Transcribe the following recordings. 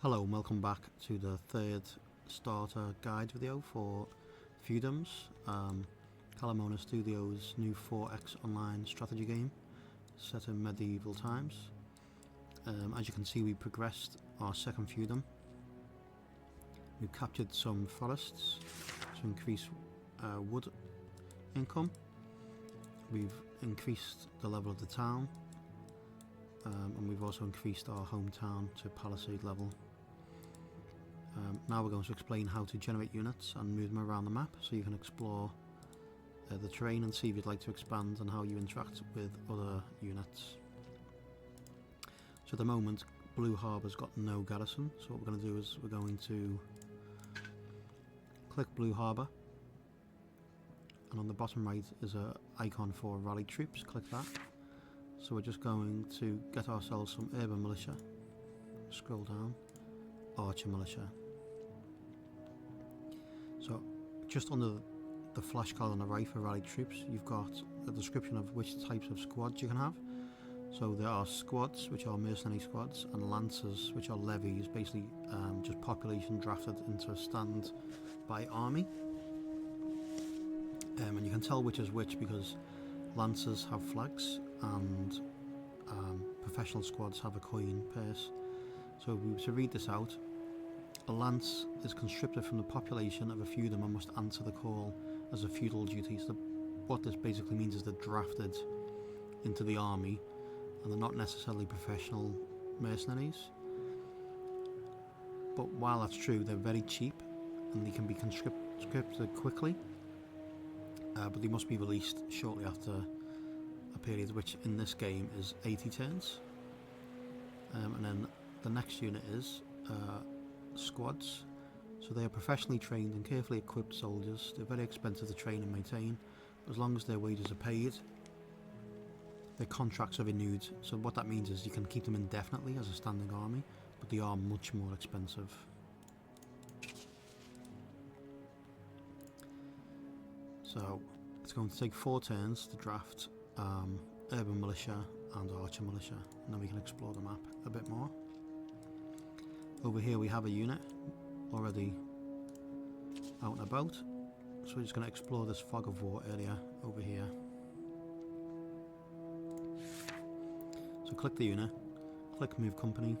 Hello and welcome back to the third starter guide video for Feudums, Kalamona Studios' new 4X online strategy game set in medieval times. As you can see, we progressed our second Feudum. We've captured some forests to increase wood income. We've increased the level of the town, and we've also increased our hometown to palisade level. Now we're going to explain how to generate units and move them around the map so you can explore the terrain and see if you'd like to expand and how you interact with other units. So at the moment, Blue Harbour's got no garrison, so what we're going to do is we're going to click Blue Harbour, and on the bottom right is an icon for rally troops. Click that. So we're just going to get ourselves some urban militia, scroll down, archer militia. So just under the flashcard on the right for rally troops, you've got a description of which types of squads you can have. So there are squads, which are mercenary squads, and lancers, which are levies, basically just population drafted into a stand-by army. And you can tell which is which because lancers have flags and professional squads have a coin purse. So if we were to read this out, a lance is conscripted from the population of a feudum and must answer the call as a feudal duty. So what this basically means is they're drafted into the army and they're not necessarily professional mercenaries. But while that's true, they're very cheap and they can be conscripted quickly, but they must be released shortly after a period which in this game is 80 turns. And then the next unit is squads. So they are professionally trained and carefully equipped soldiers. They're very expensive to train and maintain. As long as their wages are paid, their contracts are renewed. So what that means is you can keep them indefinitely as a standing army, but they are much more expensive. So it's going to take 4 turns to draft urban militia and archer militia, and then we can explore the map a bit more. Over here we have a unit already out and about, so we're just going to explore this fog of war area over here. So click the unit, click move company,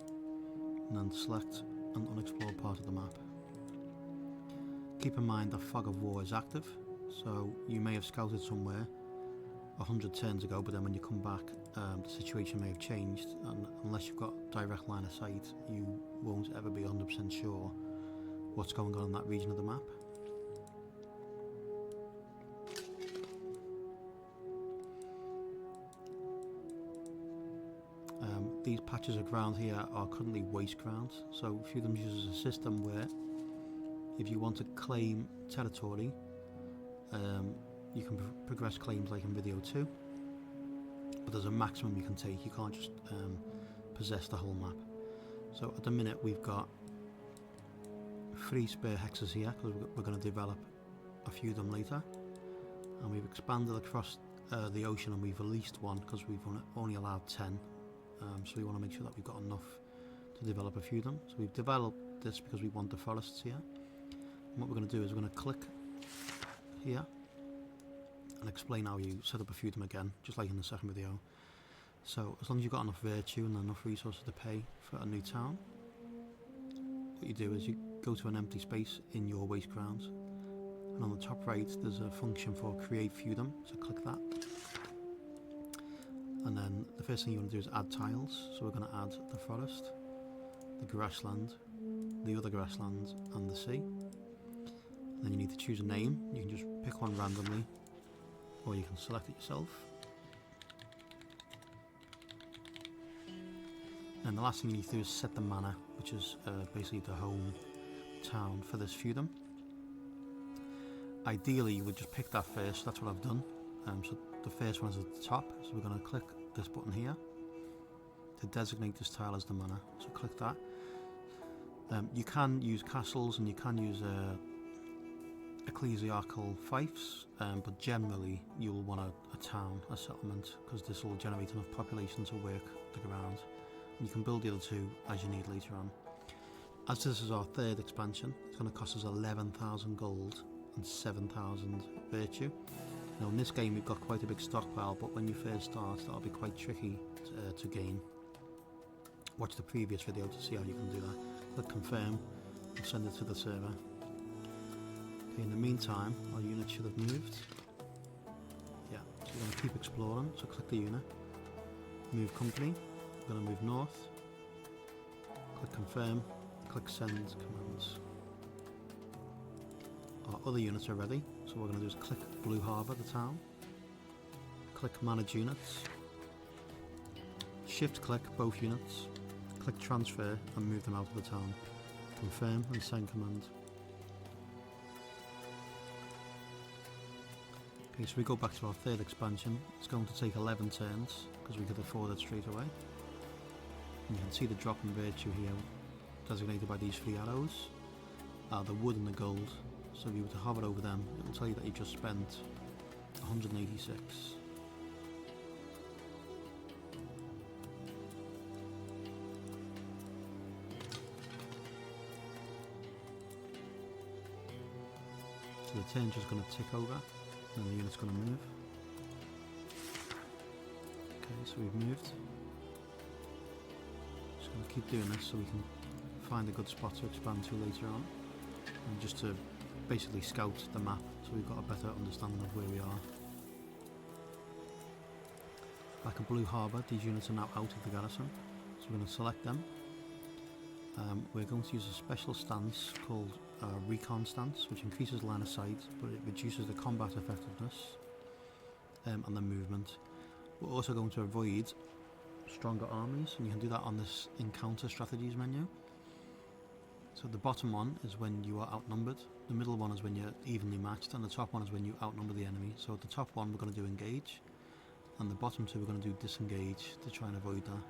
and then select an unexplored part of the map. Keep in mind that fog of war is active, so you may have scouted somewhere 100 turns ago, but then when you come back the situation may have changed, and unless you've got direct line of sight you won't ever be 100% sure what's going on in that region of the map. These patches of ground here are currently waste ground, so Feudums uses a system where if you want to claim territory, you can progress claims like in video 2, but there's a maximum you can take. You can't just possess the whole map. So at the minute we've got 3 spare hexes here because we're going to develop a few of them later, and we've expanded across the ocean, and we've released one because we've only allowed 10, so we want to make sure that we've got enough to develop a few of them. So we've developed this because we want the forests here, and what we're going to do is we're going to click here and explain how you set up a feudum again, just like in the second video. So as long as you've got enough virtue and enough resources to pay for a new town, what you do is you go to an empty space in your waste grounds, and on the top right there's a function for create feudum, so click that. And then the first thing you want to do is add tiles, so we're going to add the forest, the grassland, the other grassland and the sea. And then you need to choose a name. You can just pick one randomly, or you can select it yourself. And the last thing you need to do is set the manor, which is basically the home town for this feudum. Ideally you would just pick that first, that's what I've done. So the first one is at the top, so we're going to click this button here to designate this tile as the manor, so click that. You can use castles and you can use ecclesiastical fiefs, but generally you'll want a town, a settlement, because this will generate enough population to work the ground. And you can build the other two as you need later on. As this is our third expansion, it's going to cost us 11,000 gold and 7,000 virtue. Now in this game we've got quite a big stockpile, but when you first start that'll be quite tricky to gain. Watch the previous video to see how you can do that. Click confirm and send it to the server. Okay, in the meantime our unit should have moved. Yeah, so we're going to keep exploring, so click the unit, move company, we're going to move north, click confirm, click send commands. Our other units are ready, so what we're going to do is click Blue Harbour, the town, click manage units, shift click both units, click transfer and move them out of the town, confirm and send command. Okay, so we go back to our third expansion. It's going to take 11 turns because we could afford it straight away. And you can see the drop in virtue here designated by these 3 arrows, the wood and the gold. So if you were to hover over them, it will tell you that you just spent 186. So the turn's just going to tick over and the unit's going to move. Okay, so we've moved. Just going to keep doing this so we can find a good spot to expand to later on, and just to basically scout the map so we've got a better understanding of where we are. Like a Blue Harbour, these units are now out of the garrison, so we're going to select them. We're going to use a special stance called Recon Stance, which increases line of sight but it reduces the combat effectiveness and the movement. We're also going to avoid stronger armies, and you can do that on this encounter strategies menu. So the bottom one is when you are outnumbered, the middle one is when you're evenly matched, and the top one is when you outnumber the enemy. So at the top one we're going to do engage, and the bottom two we're going to do disengage to try and avoid that.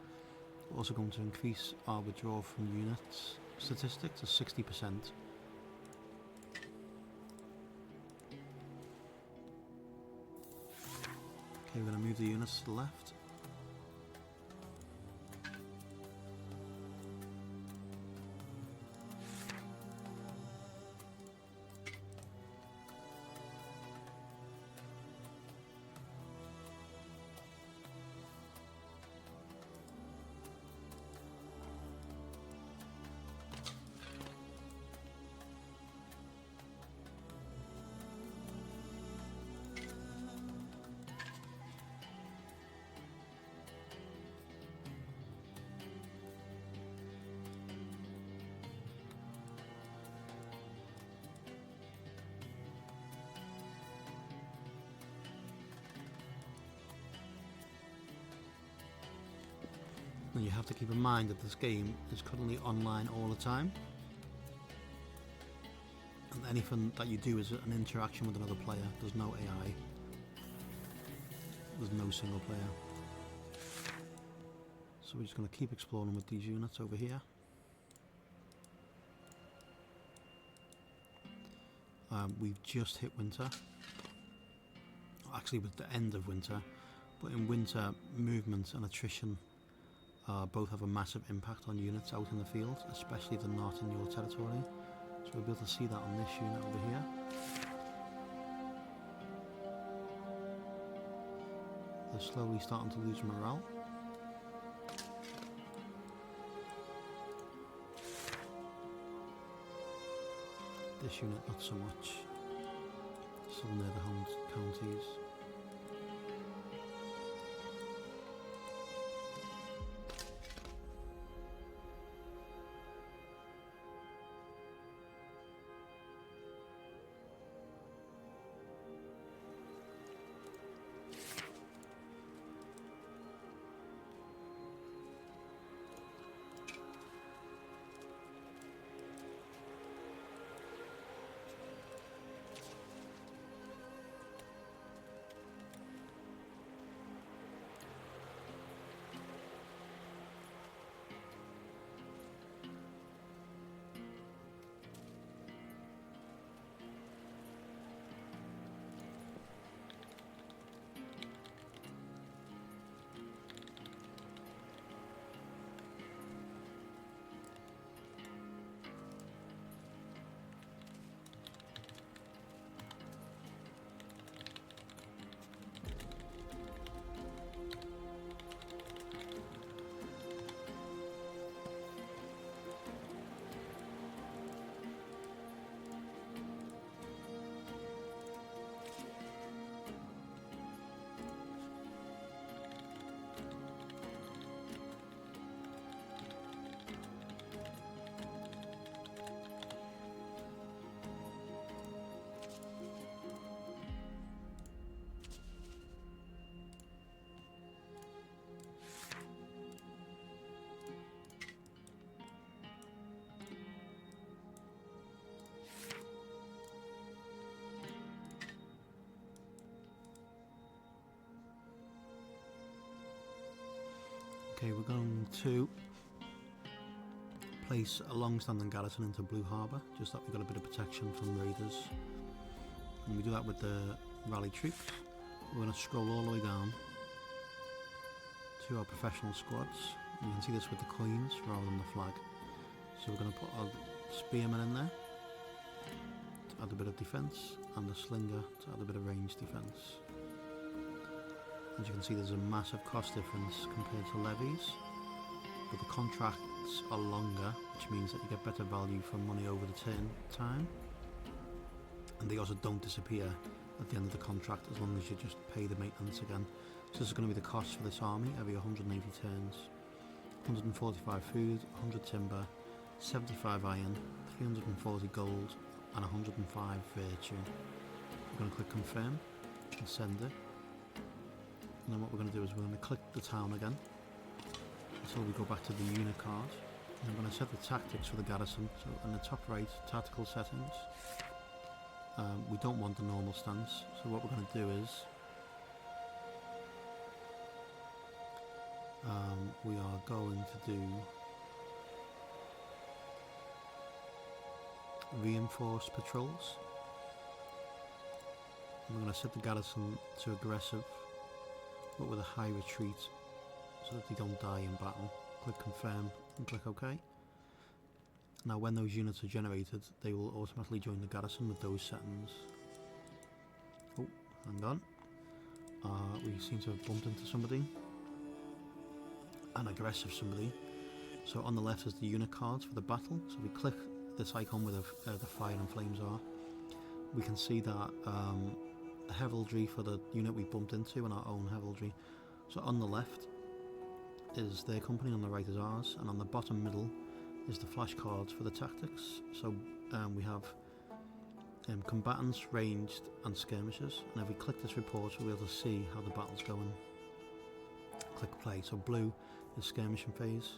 We're also going to increase our withdrawal from units statistic to 60%. Okay, we're going to move the units to the left. And you have to keep in mind that this game is currently online all the time, and anything that you do is an interaction with another player. There's no AI, there's no single player. So we're just going to keep exploring with these units over here. We've just hit winter, actually with the end of winter, but in winter movement and attrition both have a massive impact on units out in the field, especially the not in your territory. So we'll be able to see that on this unit over here. They're slowly starting to lose morale. This unit not so much. Still near the home counties. Okay, we're going to place a long-standing garrison into Blue Harbour, just that we've got a bit of protection from raiders. And we do that with the rally troops. We're going to scroll all the way down to our professional squads. You can see this with the coins rather than the flag. So we're going to put our spearmen in there to add a bit of defence, and the slinger to add a bit of range defence. As you can see, there's a massive cost difference compared to levies, but the contracts are longer, which means that you get better value for money over the turn time, and they also don't disappear at the end of the contract as long as you just pay the maintenance again. So this is going to be the cost for this army every 180 turns. 145 food, 100 timber, 75 iron, 340 gold, and 105 virtue. We're going to click confirm and send it. And then what we're going to do is we're going to click the town again until we go back to the unit card. And I'm going to set the tactics for the garrison. So in the top right, tactical settings, we don't want the normal stance. So what we're going to do is we are going to do reinforced patrols. We're going to set the garrison to aggressive, but with a high retreat so that they don't die in battle. Click confirm and click OK. Now when those units are generated, they will automatically join the garrison with those settings. Oh, hang on. We seem to have bumped into somebody. An aggressive somebody. So on the left is the unit cards for the battle. So we click this icon where the fire and flames are. We can see that the heraldry for the unit we bumped into and our own heraldry. So on the left is their company, on the right is ours, and on the bottom middle is the flashcards for the tactics. So we have combatants, ranged and skirmishers, and if we click this report we'll be able to see how the battle's going. Click play. So blue is skirmishing phase,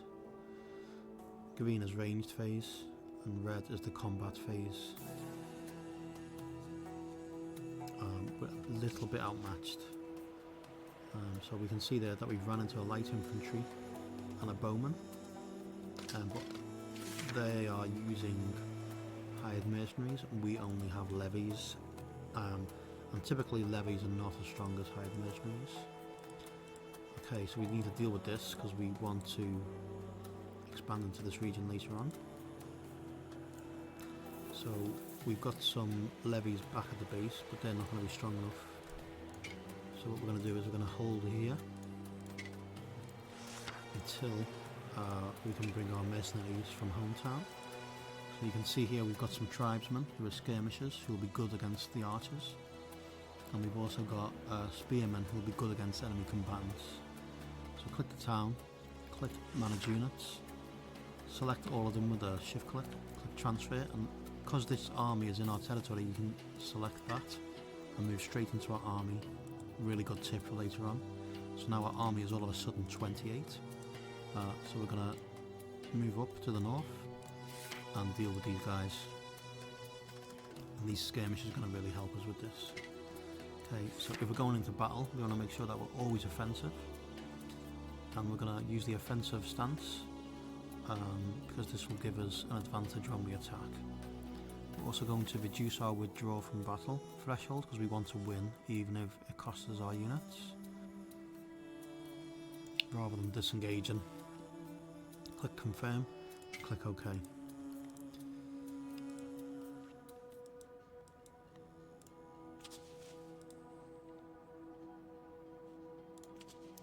green is ranged phase, and red is the combat phase. We're a little bit outmatched. So we can see there that we've run into a light infantry and a bowman, but they are using hired mercenaries and we only have levies, and typically levies are not as strong as hired mercenaries. Okay, so we need to deal with this because we want to expand into this region later on. So we've got some levies back at the base, but they're not going to be strong enough. So what we're going to do is we're going to hold here until we can bring our mercenaries from hometown. So you can see here we've got some tribesmen who are skirmishers who will be good against the archers, and we've also got spearmen who will be good against enemy combatants. So click the town, click manage units, select all of them with a shift click, click transfer, and because this army is in our territory you can select that and move straight into our army. Really good tip for later on. So now our army is all of a sudden 28. So we're going to move up to the north and deal with these guys. And these skirmishes are going to really help us with this. Okay, so if we're going into battle, we want to make sure that we're always offensive. And we're going to use the offensive stance because this will give us an advantage when we attack. We're also going to reduce our withdraw from battle threshold because we want to win even if it costs us our units, rather than disengaging. Click confirm, click OK.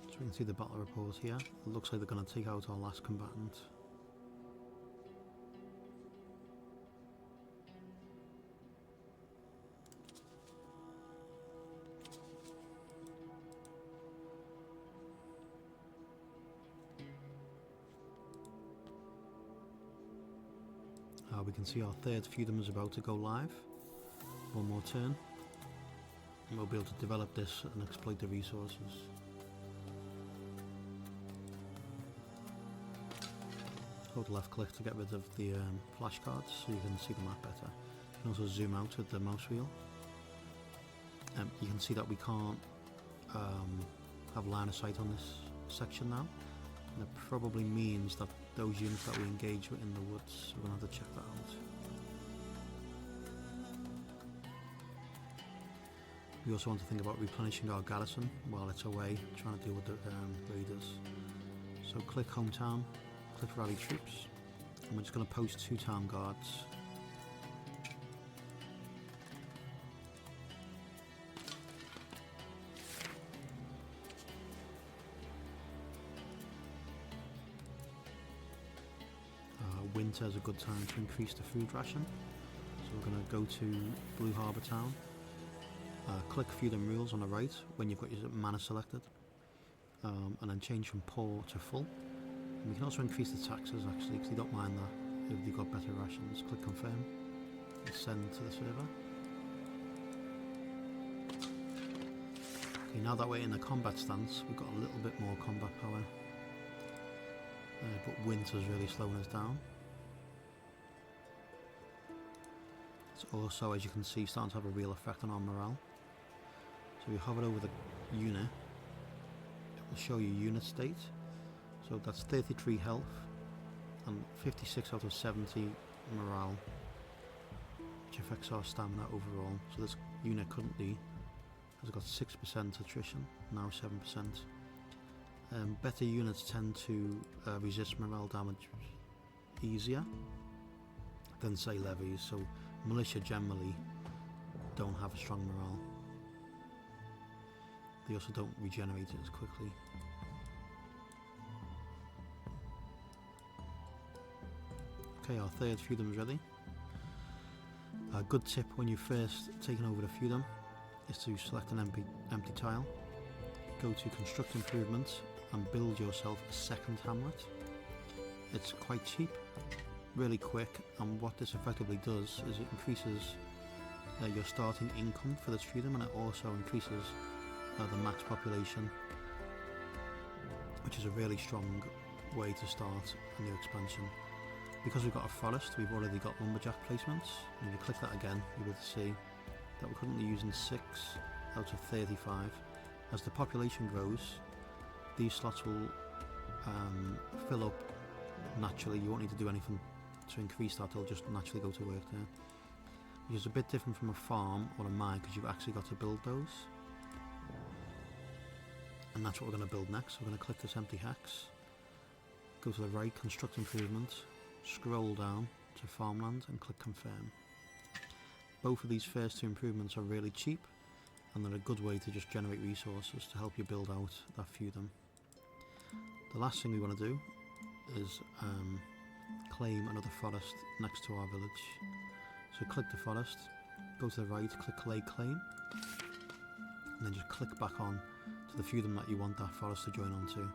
So we can see the battle report here. It looks like they're going to take out our last combatant. We can see our third feudum is about to go live. One more turn and we'll be able to develop this and exploit the resources. Hold left click to get rid of the flashcards so you can see the map better. You can also zoom out with the mouse wheel. You can see that we can't have line of sight on this section now. And it probably means that those units that we engage with in the woods, we're going to have to check that out. We also want to think about replenishing our garrison while it's away, trying to deal with the raiders. So click hometown, click rally troops, and we're just going to post 2 town guards. Winter is a good time to increase the food ration, so we're going to go to Blue Harbour Town, click Feudum rules on the right when you've got your mana selected, and then change from poor to full. And we can also increase the taxes actually, because they don't mind that if they've got better rations. Click confirm and send to the server. Okay, now that we're in the combat stance, we've got a little bit more combat power, but winter's really slowing us down. It's also, as you can see, starting to have a real effect on our morale. So we hover over the unit, it will show you unit state. So that's 33 health and 56 out of 70 morale, which affects our stamina overall. So this unit currently has got 6% attrition, now 7%. Better units tend to resist morale damage easier than say levies, so militia generally don't have a strong morale. They also don't regenerate it as quickly. Okay, our third feudum is ready. A good tip when you're first taking over the feudum is to select an empty tile, go to construct improvements and build yourself a second hamlet. It's quite cheap, really quick, and what this effectively does is it increases your starting income for this feudum, and it also increases the max population, which is a really strong way to start a new expansion. Because we've got a forest, we've already got lumberjack placements, and if you click that again, you'll be able to see that we're currently using 6 out of 35. As the population grows, these slots will fill up naturally. You won't need to do anything to increase that, they'll just naturally go to work there. Which is a bit different from a farm or a mine, because you've actually got to build those. And that's what we're going to build next. So we're going to click this empty hex, go to the right, construct improvement, scroll down to farmland and click confirm. Both of these first 2 improvements are really cheap, and they're a good way to just generate resources to help you build out that feudum. The last thing we want to do is claim another forest next to our village. So click the forest, go to the right, click lay claim, and then just click back on to the feudum that you want that forest to join onto.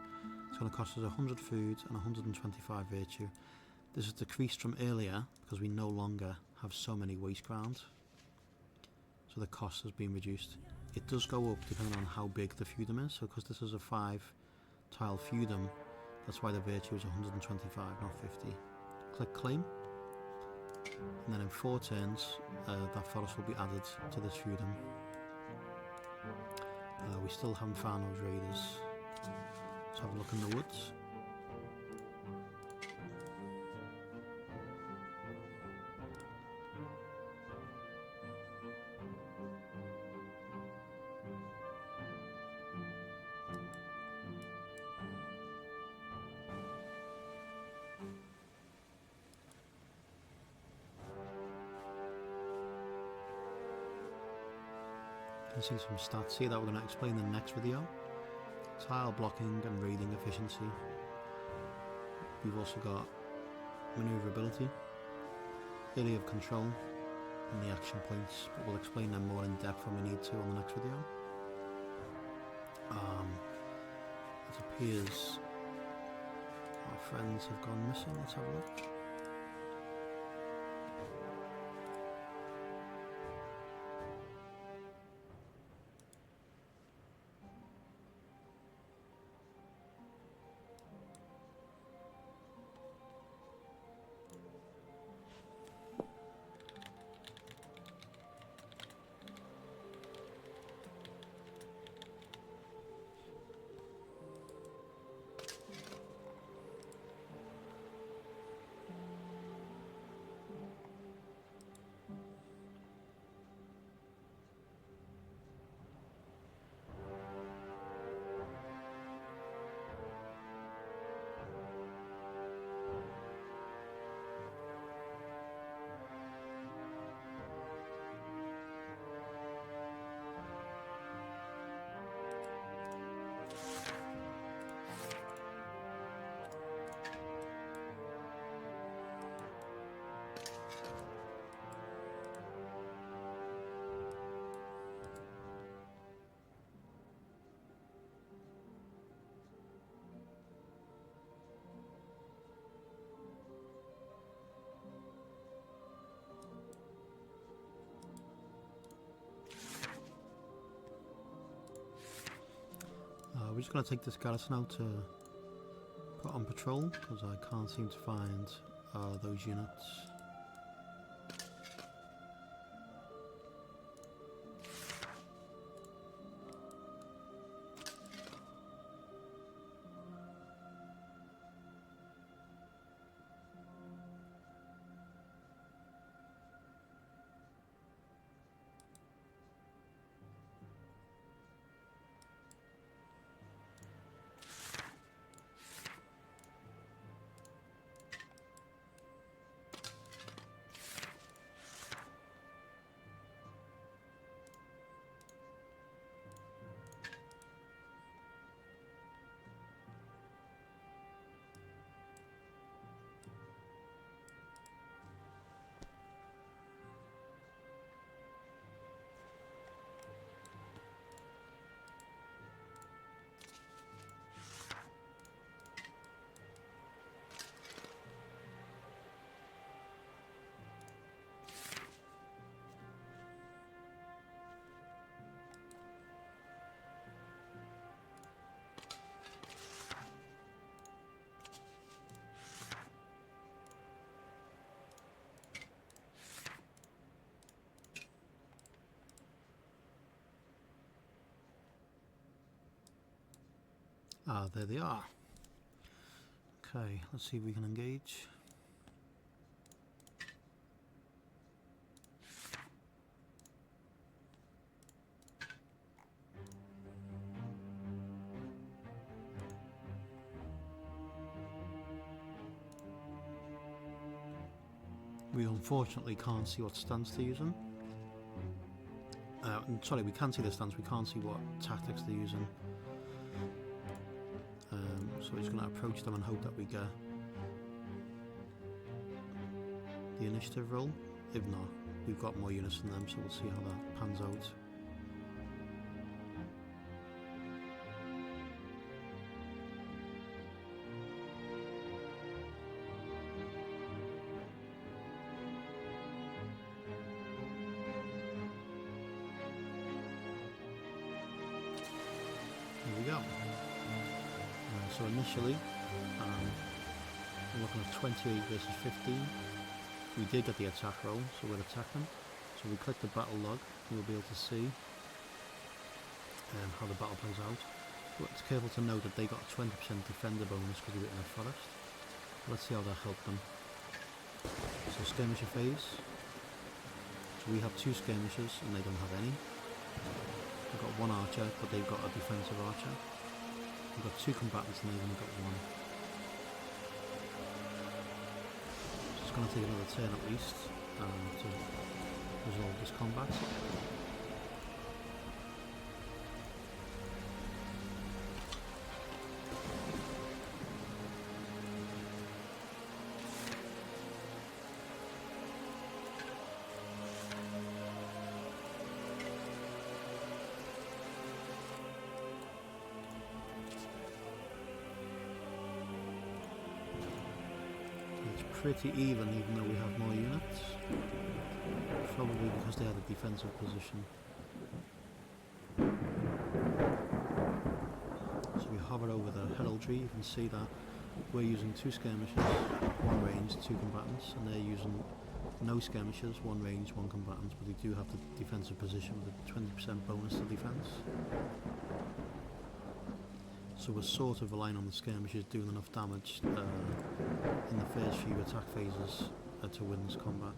It's going to cost us 100 food and 125 virtue. This is decreased from earlier because we no longer have so many waste grounds, so the cost has been reduced. It does go up depending on how big the feudum is, so because this is a 5 tile feudum, that's why the virtue is 125, not 50. Click claim, and then in 4 turns that forest will be added to this feudum. We still haven't found those raiders. Let's have a look in the woods. You can see some stats here that we're going to explain in the next video. Tile blocking and raiding efficiency. We've also got maneuverability, area of control, and the action points, but we'll explain them more in depth when we need to on the next video. It appears our friends have gone missing. Let's have a look. just going to take this Garrison out to put on patrol because I can't seem to find those units. Ah, there they are. Okay, let's see if we can engage. We unfortunately can't see what stance they're using. Sorry, we can see the stance, we can't see what tactics they're using. So we're just going to approach them and hope that we get the initiative roll. If not, we've got more units than them, so we'll see how that pans out. There we go. So initially, we're looking at 28 versus 15. We did get the attack roll, so we'll attack them. So we click the battle log, and we'll be able to see how the battle plays out. But it's careful to note that they got a 20% defender bonus because we were in a forest. Let's see how that helped them. So skirmisher phase. So we have 2 skirmishers and they don't have any. We've got 1 archer, but they've got a defensive archer. We've got 2 combatants and they've only got 1. So it's going to take another turn at least to resolve this combat. Pretty even though we have more units. Probably because they had a defensive position. So we hover over the heraldry, you can see that we're using 2 skirmishers, 1 range, 2 combatants, and they're using no skirmishers, 1 range, 1 combatant, but they do have the defensive position with a 20% bonus to defense. So we're sort of relying on the skirmishers doing enough damage in the first few attack phases to win this combat.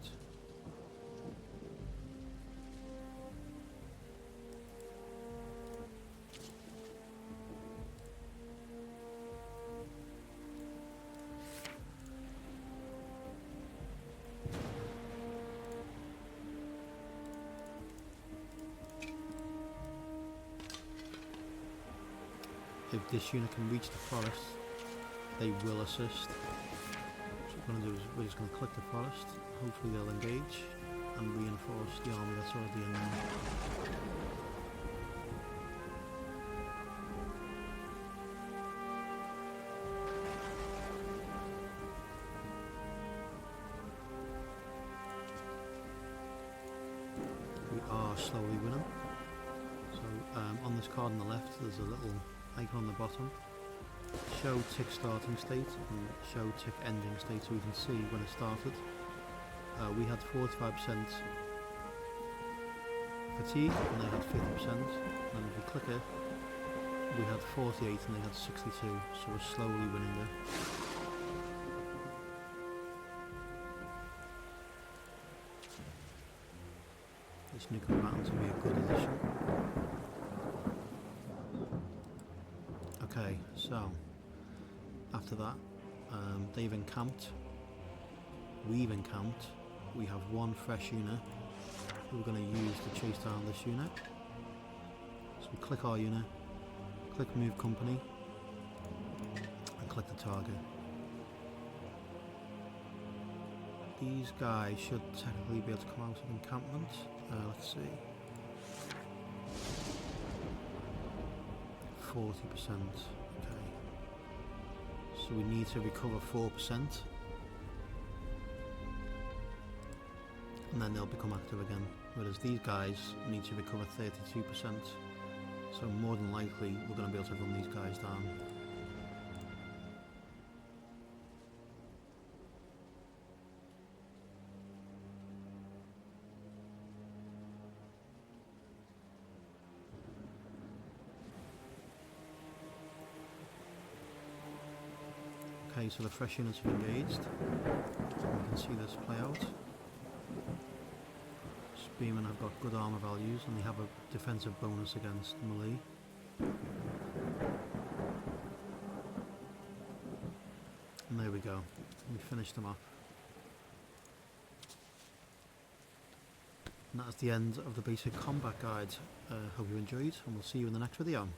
If this unit can reach the forest, they will assist. So what we're going to do is we're just going to click the forest, hopefully they'll engage and reinforce the army that's already in there. We are slowly winning. So on this card on the left there's a little icon on the bottom, show tick starting state and show tick ending state so we can see when it started. We had 45% fatigue and they had 50%, and if we click it, we had 48 and they had 62, so we're slowly winning it. This new combatant will be a good addition. Okay, so after that, they've encamped, we've encamped, we have one fresh unit who we're going to use to chase down this unit. So we click our unit, click move company, and click the target. These guys should technically be able to come out of encampment. Let's see. 40%. Okay. So we need to recover 4%. And then they'll become active again. Whereas these guys need to recover 32%. So more than likely we're going to be able to run these guys down. Okay, so the fresh units are engaged. You can see this play out. Spearmen have got good armour values and they have a defensive bonus against melee. And there we go, we finished them off. And that's the end of the basic combat guide. Hope you enjoyed, and we'll see you in the next video.